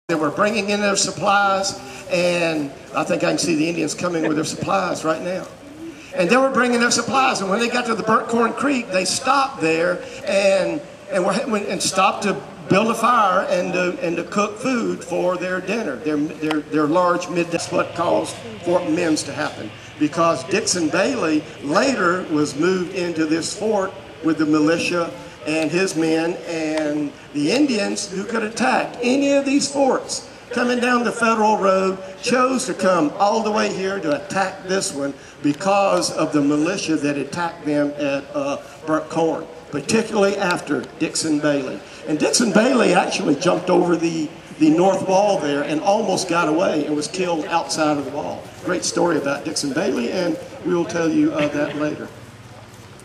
They were bringing in their supplies, and I think I can see the Indians coming with their supplies right now. And they were bringing their supplies, and when they got to the Burnt Corn Creek, they stopped there and stopped to build a fire and to cook food for their dinner, their large midday. That's what caused Fort Mims to happen, because Dixon Bailey later was moved into this fort with the militia and his men, and the Indians who could attack any of these forts coming down the Federal Road chose to come all the way here to attack this one because of the militia that attacked them at Burnt Corn, particularly after Dixon Bailey. And Dixon Bailey actually jumped over the north wall there and almost got away and was killed outside of the wall. Great story about Dixon Bailey, and we will tell you that later.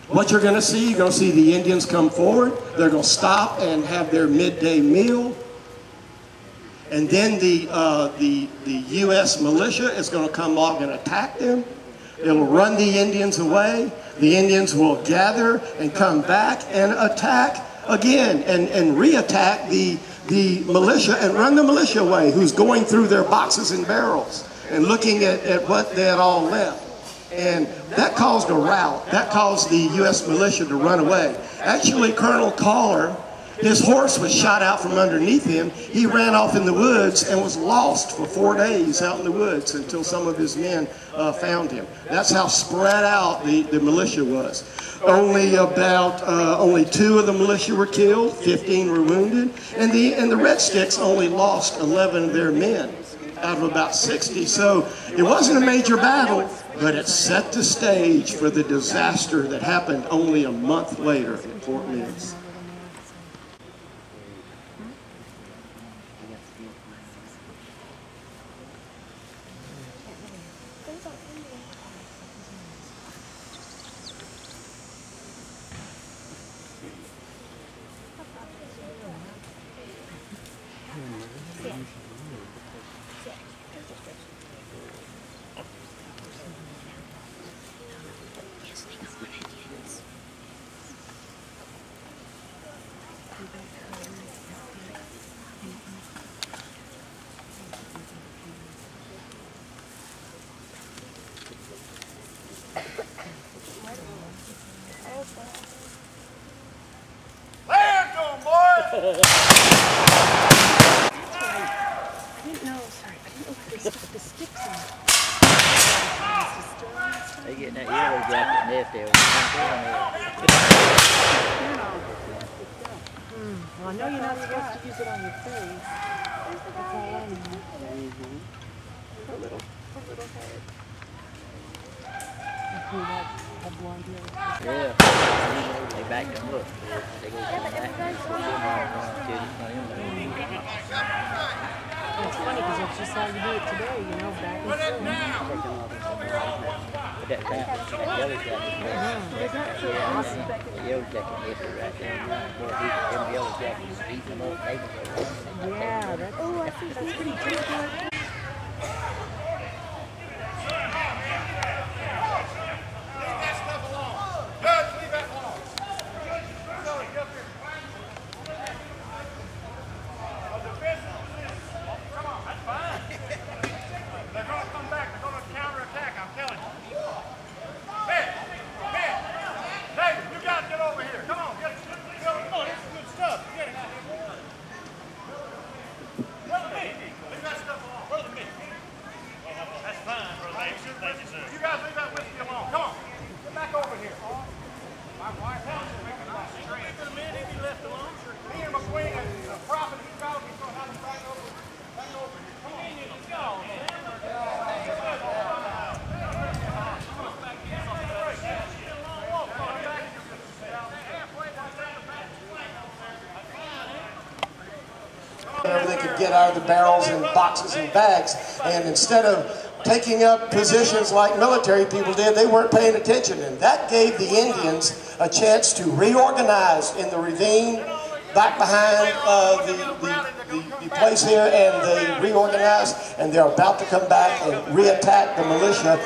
What you're going to see the Indians come forward. They're going to stop and have their midday meal. And then the U.S. militia is going to come along and attack them. It'll run the Indians away. The Indians will gather and come back and attack again and re-attack the militia and run the militia away, who's going through their boxes and barrels and looking at what they had all left. And that caused a rout. That caused the U.S. militia to run away. Actually, Colonel Collar, his horse was shot out from underneath him. He ran off in the woods and was lost for 4 days out in the woods until some of his men found him. That's how spread out the militia was. Only 2 of the militia were killed, 15 were wounded, and the Red Sticks only lost 11 of their men out of about 60. So it wasn't a major battle, but it set the stage for the disaster that happened only a month later at Fort Mims. They get that yellow jacket and left there. Well, I know you're not supposed to use it on your face. That's all I know. A little head. That blonde hair. Yeah. They backed them up. They go back. It's funny because that's just how you do it today, you know, back and forth. That yellow jacket. Awesome. The yellow jacket lifted right there. Them yellow jackets beating them up. Yeah, that's pretty good. They could get out of the barrels and boxes and bags, and instead of taking up positions like military people did, they weren't paying attention, and that gave the Indians a chance to reorganize in the ravine back behind the place here, and they reorganized, and they're about to come back and re-attack the militia.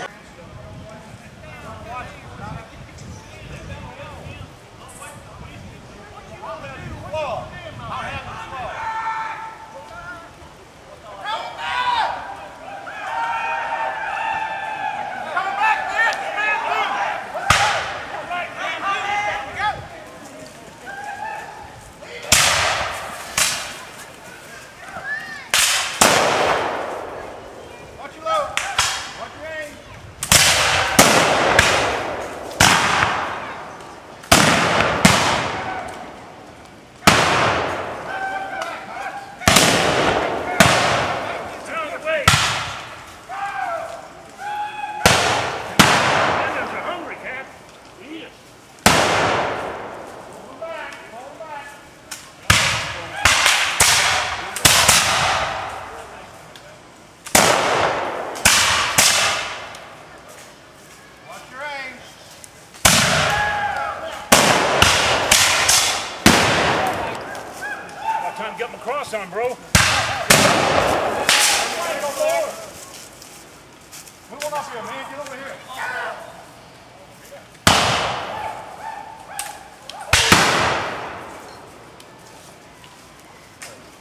I'm getting my cross on, bro. Move on up here, man. Get over here.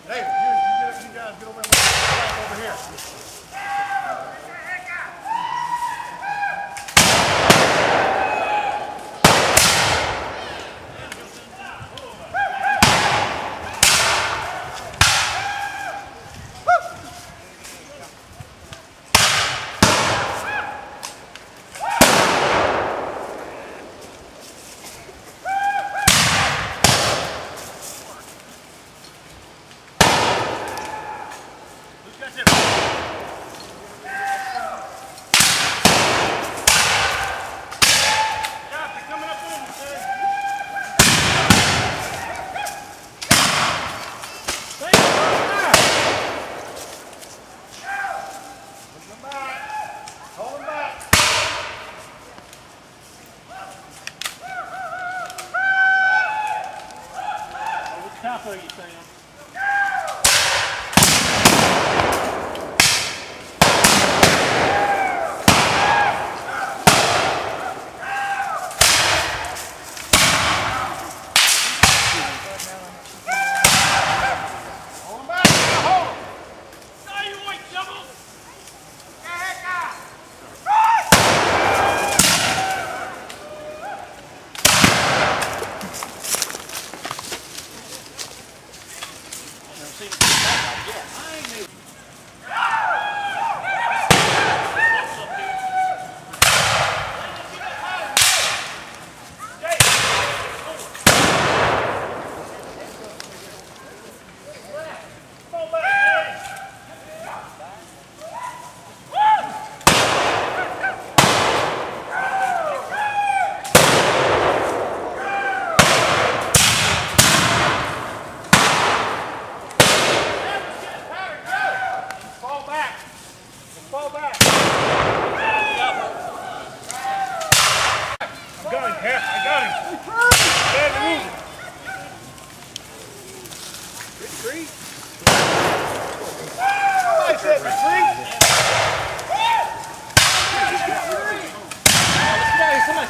Hey, you guys get over here. How are you, Sam?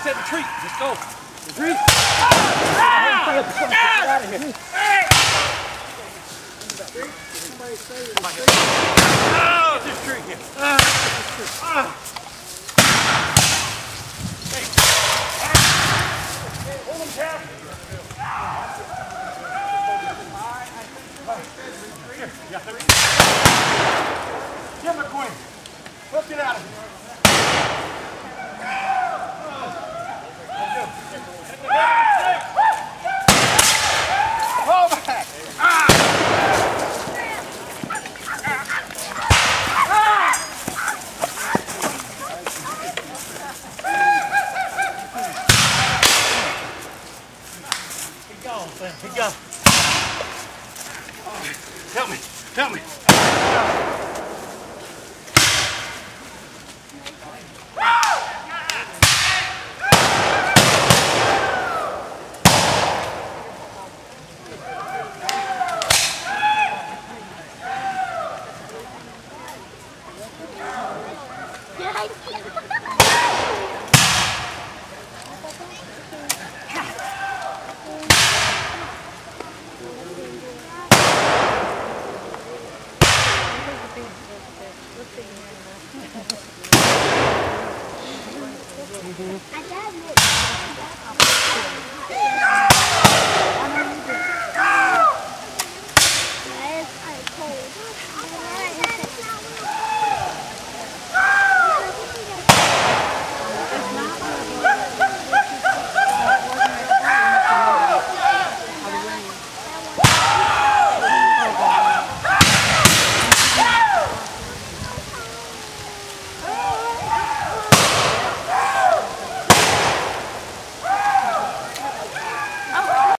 Retreat! Let's go! Retreat! Get out of here! Oh, this tree here! Hold him down! Get McQueen! Let's get out of here! Fall back! Keep going, Sam. Keep going. Help me. Help me. I